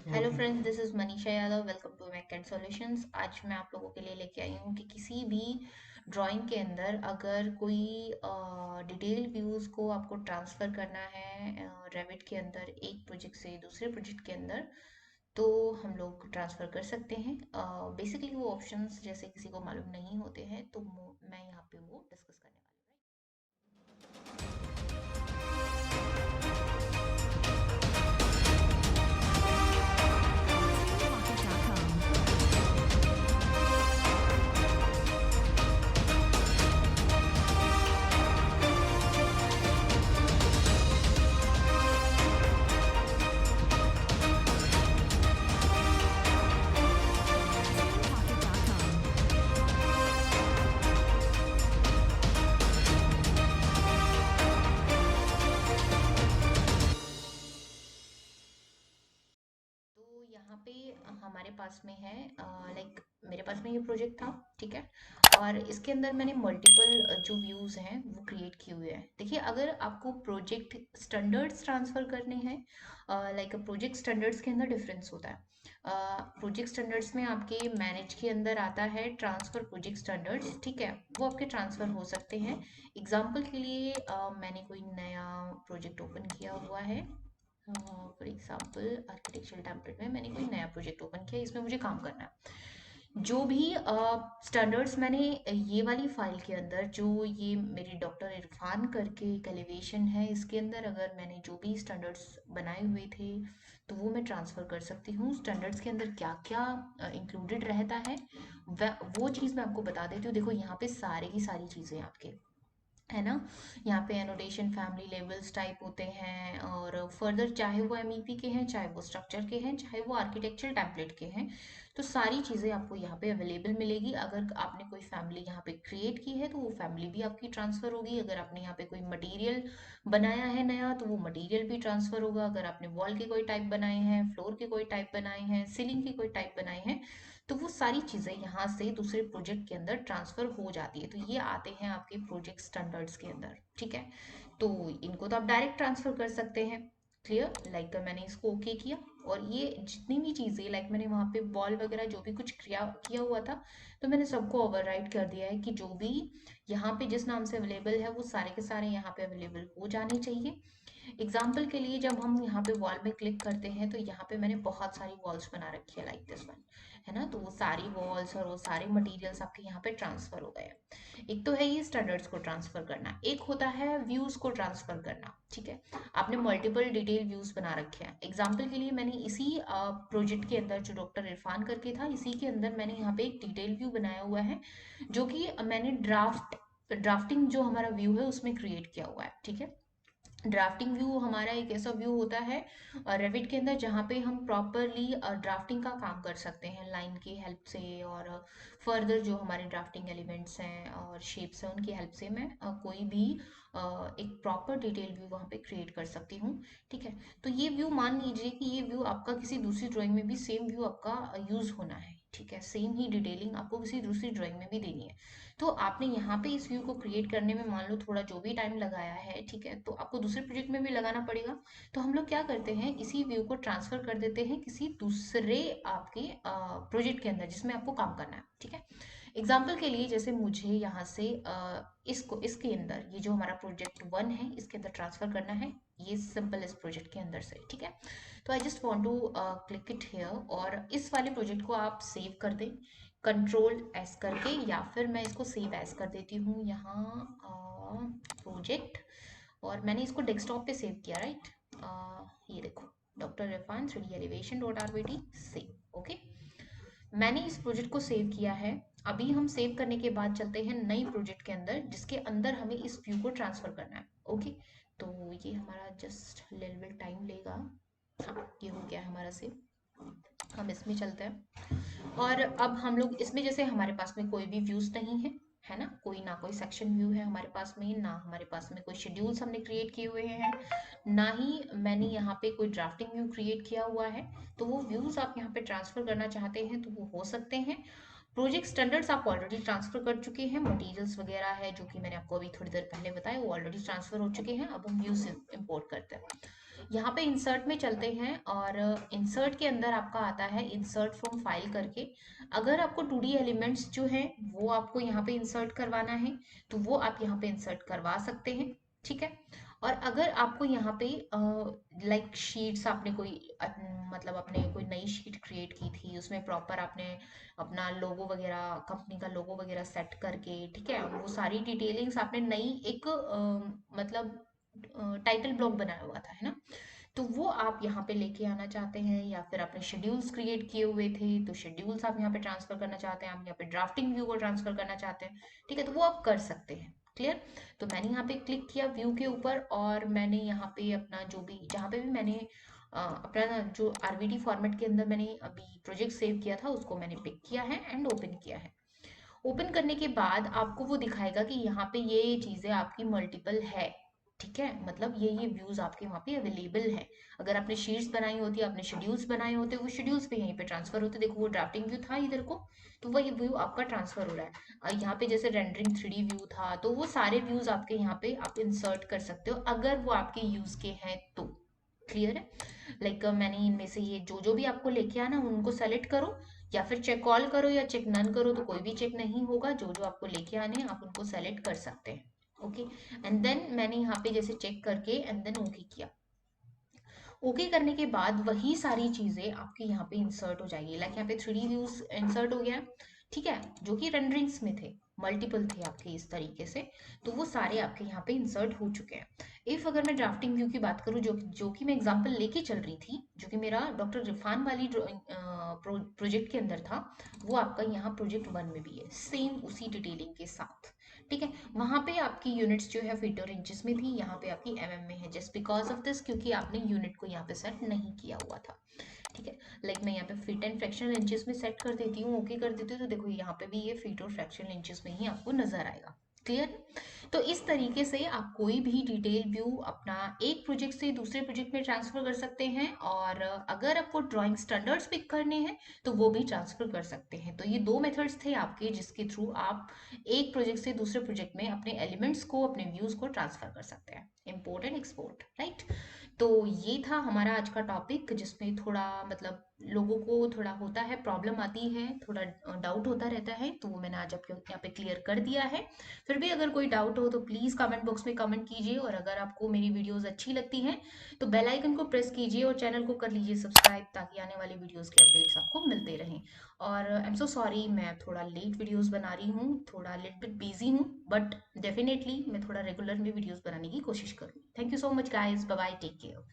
Hello friends, this is Manisha Yadav. Welcome to Mac and solutions. आज मैं आप लोगों के लिए लेके आई हूँ कि किसी भी ड्राइंग के अंदर अगर कोई डिटेल व्यूज़ को आपको ट्रांसफ़र करना है रेविट के अंदर एक प्रोजेक्ट से दूसरे प्रोजेक्ट के अंदर, तो हम लोग ट्रांसफ़र कर सकते हैं। बेसिकली वो ऑप्शंस जैसे किसी को मालूम नहीं होते हैं, तो मैं यहाँ पे वो डिस्कस करने वाली हूँ। तो यहाँ पे हमारे पास में है, लाइक मेरे पास में ये प्रोजेक्ट था, ठीक है। और इसके अंदर मैंने मल्टीपल जो व्यूज़ हैं वो क्रिएट किए हुए हैं। देखिए, अगर आपको प्रोजेक्ट स्टैंडर्ड्स ट्रांसफ़र करने हैं, लाइक प्रोजेक्ट स्टैंडर्ड्स के अंदर डिफरेंस होता है। प्रोजेक्ट स्टैंडर्ड्स में आपके मैनेज के अंदर आता है ट्रांसफ़र प्रोजेक्ट स्टैंडर्ड्स, ठीक है। वो आपके ट्रांसफ़र हो सकते हैं। एग्जाम्पल के लिए मैंने कोई नया प्रोजेक्ट ओपन किया हुआ है। फॉर एग्जांपल आर्किटेक्चरल टेम्पलेट में मैंने कोई नया प्रोजेक्ट ओपन किया, इसमें मुझे काम करना है। जो भी स्टैंडर्ड्स मैंने ये वाली फाइल के अंदर, जो ये मेरी डॉक्टर इरफान करके एक एलिवेशन है, इसके अंदर अगर मैंने जो भी स्टैंडर्ड्स बनाए हुए थे तो वो मैं ट्रांसफ़र कर सकती हूँ। स्टैंडर्ड्स के अंदर क्या क्या इंक्लूडेड रहता है वो चीज़ मैं आपको बता देती हूँ। देखो, यहाँ पे सारी की सारी चीज़ें आपके है ना। यहाँ पे एनोटेशन फैमिली लेवल्स टाइप होते हैं, और फर्दर चाहे वो एमईपी के हैं, चाहे वो स्ट्रक्चर के हैं, चाहे वो आर्किटेक्चरल टेम्पलेट के हैं, तो सारी चीज़ें आपको यहाँ पे अवेलेबल मिलेगी। अगर आपने कोई फैमिली यहाँ पे क्रिएट की है तो वो फैमिली भी आपकी ट्रांसफ़र होगी। अगर आपने यहाँ पे कोई मटेरियल बनाया है नया तो वो मटेरियल भी ट्रांसफ़र होगा। अगर आपने वॉल के कोई टाइप बनाए हैं, फ्लोर के कोई टाइप बनाए हैं, सीलिंग के कोई टाइप बनाए हैं, तो वो सारी चीज़ें यहाँ से दूसरे प्रोजेक्ट के अंदर ट्रांसफ़र हो जाती है। तो ये आते हैं आपके प्रोजेक्ट स्टैंडर्ड्स के अंदर, ठीक है। तो इनको तो आप डायरेक्ट ट्रांसफ़र कर सकते हैं। क्लियर, लाइक मैंने इसको ओके किया, और ये जितनी भी चीज़ें, लाइक मैंने वहाँ पे बॉल वगैरह जो भी कुछ किया किया हुआ था, तो मैंने सबको ओवरराइट कर दिया है कि जो भी यहाँ पे जिस नाम से अवेलेबल है वो सारे के सारे यहाँ पे अवेलेबल हो जाने चाहिए। एग्जाम्पल के लिए जब हम यहाँ पे वॉल में क्लिक करते हैं तो यहाँ पे मैंने बहुत सारी वॉल्स बना रखी है, लाइक दिस वन, है ना। तो वो सारी वॉल्स और वो सारे मटेरियल्स आपके यहाँ पे ट्रांसफर हो गए। एक तो है ये स्टैंडर्ड्स को ट्रांसफर करना, एक होता है व्यूज को ट्रांसफर करना, ठीक है। आपने मल्टीपल डिटेल व्यूज बना रखे हैं। एग्जाम्पल के लिए मैंने इसी प्रोजेक्ट के अंदर जो डॉक्टर इरफान करके था, इसी के अंदर मैंने यहाँ पे एक डिटेल व्यू बनाया हुआ है, जो कि मैंने ड्राफ्टिंग जो हमारा व्यू है उसमें क्रिएट किया हुआ है, ठीक है। ड्राफ्टिंग व्यू हमारा एक ऐसा व्यू होता है रेविट के अंदर जहाँ पे हम प्रॉपरली ड्राफ्टिंग का काम कर सकते हैं लाइन की हेल्प से, और फर्दर जो हमारे ड्राफ्टिंग एलिमेंट्स हैं और शेप्स हैं उनकी हेल्प से मैं कोई भी एक प्रॉपर डिटेल व्यू वहाँ पे क्रिएट कर सकती हूँ, ठीक है। तो ये व्यू मान लीजिए कि ये व्यू आपका किसी दूसरी ड्राइंग में भी सेम व्यू आपका यूज़ होना है, ठीक है। सेम ही डिटेलिंग आपको किसी दूसरी ड्राइंग में भी देनी है। तो आपने यहाँ पे इस व्यू को क्रिएट करने में मान लो थोड़ा जो भी टाइम लगाया है, ठीक है, तो आपको दूसरे प्रोजेक्ट में भी लगाना पड़ेगा। तो हम लोग क्या करते हैं, इसी व्यू को ट्रांसफर कर देते हैं किसी दूसरे आपके प्रोजेक्ट के अंदर जिसमें आपको काम करना है, ठीक है। एग्जाम्पल के लिए जैसे मुझे यहाँ से इसको इसके अंदर, ये जो हमारा प्रोजेक्ट 1 है, इसके अंदर ट्रांसफर करना है, ये सिंपल इस प्रोजेक्ट के अंदर से, ठीक है। तो I just want to click it here, और इस वाले प्रोजेक्ट को आप सेव कर दें कंट्रोल एस करके, या फिर मैं इसको सेव एज कर देती हूँ यहाँ प्रोजेक्ट, और मैंने इसको डेस्कटॉप पे सेव किया, राइट। ये देखो, doctor Irfan 3D elevation dot RBT save, okay. मैंने इस प्रोजेक्ट को सेव किया है। अभी हम सेव करने के बाद चलते हैं नई प्रोजेक्ट के अंदर, जिसके अंदर हमें इस व्यू को ट्रांसफर करना है, ओके। तो ये हमारा जस्ट लिटिल बिट टाइम लेगा। हाँ, ये हो गया हमारा सेव। हम इसमें चलते हैं, और अब हम लोग इसमें, जैसे हमारे पास में कोई भी व्यूज नहीं है ना, कोई ना कोई सेक्शन व्यू है हमारे पास में, ना हमारे पास में कोई शेड्यूल्स हमने क्रिएट किए हुए हैं, ना ही मैंने यहाँ पे कोई ड्राफ्टिंग व्यू क्रिएट किया हुआ है। तो वो व्यूज आप यहाँ पे ट्रांसफर करना चाहते हैं तो वो हो सकते हैं। प्रोजेक्ट स्टैंडर्ड्स आप ऑलरेडी ट्रांसफर कर चुके हैं, मटेरियल्स वगैरह है जो कि मैंने आपको अभी थोड़ी देर पहले बताया, वो ऑलरेडी ट्रांसफर हो चुके हैं। अब हम व्यूज इंपोर्ट करते हैं। यहाँ पे इंसर्ट में चलते हैं और इंसर्ट के अंदर आपका आता है इंसर्ट फ्रॉम फाइल करके। अगर आपको 2D एलिमेंट्स जो हैं वो आपको यहाँ पे इंसर्ट करवाना है तो वो आप यहाँ पे इंसर्ट करवा सकते हैं, ठीक है। और अगर आपको यहाँ पे लाइक शीट्स आपने कोई मतलब आपने कोई नई शीट क्रिएट की थी, उसमें प्रॉपर आपने अपना लोगो वगैरह, कंपनी का लोगो वगैरह सेट करके, ठीक है, वो सारी डिटेलिंग्स आपने नई एक मतलब टाइटल ब्लॉक बनाया हुआ था, है ना, तो वो आप यहाँ पे लेके आना चाहते हैं, या फिर आपने शेड्यूल्स क्रिएट किए हुए थे तो शेड्यूल्स आप यहाँ पे ट्रांसफर करना चाहते हैं, आप यहाँ पे ड्राफ्टिंग व्यू को ट्रांसफर करना चाहते हैं, ठीक है, तो वो आप कर सकते हैं। क्लियर। तो मैंने यहाँ पे क्लिक किया व्यू के ऊपर और मैंने यहाँ पे अपना जो भी, जहाँ पे भी मैंने अपना जो आरवीडी फॉर्मेट के अंदर मैंने अभी प्रोजेक्ट सेव किया था उसको मैंने पिक किया है एंड ओपन किया है। ओपन करने के बाद आपको वो दिखाएगा कि यहाँ पे ये चीज़ें आपकी मल्टीपल है, ठीक है, मतलब ये व्यूज आपके वहाँ पे अवेलेबल है। अगर आपने शीट्स बनाई होती, आपने शेड्यूल्स बनाए होते, वो शेड्यूल्स पे यहीं पे ट्रांसफर होते। देखो वो ड्राफ्टिंग व्यू था इधर को, तो वही व्यू आपका ट्रांसफर हो रहा है। यहाँ पे जैसे रेंडरिंग 3D व्यू था, तो वो सारे व्यूज आपके यहाँ पे आप इंसर्ट कर सकते हो अगर वो आपके यूज के हैं तो। क्लियर है। मैंने इनमें से ये जो जो भी आपको लेके आना उनको सेलेक्ट करो, या फिर चेक ऑल करो या चेक नन करो, तो कोई भी चेक नहीं होगा। जो जो आपको लेके आने हैं आप उनको सेलेक्ट कर सकते हैं। ओके। एंड देन मैंने यहाँ पे जैसे चेक करके एंड देन ओके किया। ओके करने के बाद वही सारी चीजें आपके यहाँ पे इंसर्ट हो जाएगी। यहाँ पे 3D व्यूज इंसर्ट हो गया, ठीक है, जो कि रेंडरिंग्स में थे, मल्टीपल थे आपके इस तरीके से, तो वो सारे आपके यहाँ पे इंसर्ट हो चुके हैं। इफ अगर मैं ड्राफ्टिंग व्यू की बात करूँ, जो कि मैं एग्जांपल लेके चल रही थी, जो कि मेरा डॉक्टर रिफान वाली प्रोजेक्ट के अंदर था, वो आपका यहाँ प्रोजेक्ट 1 में भी है, सेम उसी डिटेलिंग के साथ, ठीक है। वहां पे आपकी यूनिट्स जो है फीट और इंचेस में थी, यहाँ पे आपकी में है, जस्ट बिकॉज ऑफ दिस, क्योंकि आपने यूनिट को यहाँ पे सेट नहीं किया हुआ था, ठीक है। मैं यहाँ पे फीट एंड फ्रैक्शनल इंचेस में सेट कर देती हूँ, ओके कर देती हूँ, तो देखो यहाँ पे भी ये फीट और फ्रैक्शनल इंचेस में ही आपको नजर आएगा। क्लियर। तो इस तरीके से आप कोई भी डिटेल व्यू अपना एक प्रोजेक्ट से दूसरे प्रोजेक्ट में ट्रांसफर कर सकते हैं, और अगर आपको ड्राइंग स्टैंडर्ड्स पिक करने हैं तो वो भी ट्रांसफर कर सकते हैं। तो ये दो मेथड्स थे आपके, जिसके थ्रू आप एक प्रोजेक्ट से दूसरे प्रोजेक्ट में अपने एलिमेंट्स को, अपने व्यूज को ट्रांसफर कर सकते हैं, इम्पोर्ट एंड एक्सपोर्ट, राइट। तो ये था हमारा आज का टॉपिक, जिसमें थोड़ा मतलब लोगों को थोड़ा होता है, प्रॉब्लम आती है, थोड़ा डाउट होता रहता है, तो वो मैंने आज आपके यहाँ पे क्लियर कर दिया है। फिर भी अगर कोई डाउट हो तो प्लीज़ कमेंट बॉक्स में कमेंट कीजिए, और अगर आपको मेरी वीडियोस अच्छी लगती हैं तो बेल आइकन को प्रेस कीजिए और चैनल को कर लीजिए सब्सक्राइब, ताकि आने वाली वीडियोस के अपडेट्स आपको मिलते रहें। और आई एम सो सॉरी, मैं थोड़ा लेट वीडियोस बना रही हूँ, थोड़ा लिटिल बिट बिजी हूँ, बट डेफिनेटली मैं थोड़ा रेगुलर में वीडियोस बनाने की कोशिश करूँ। Thank you so much guys, bye bye, take care.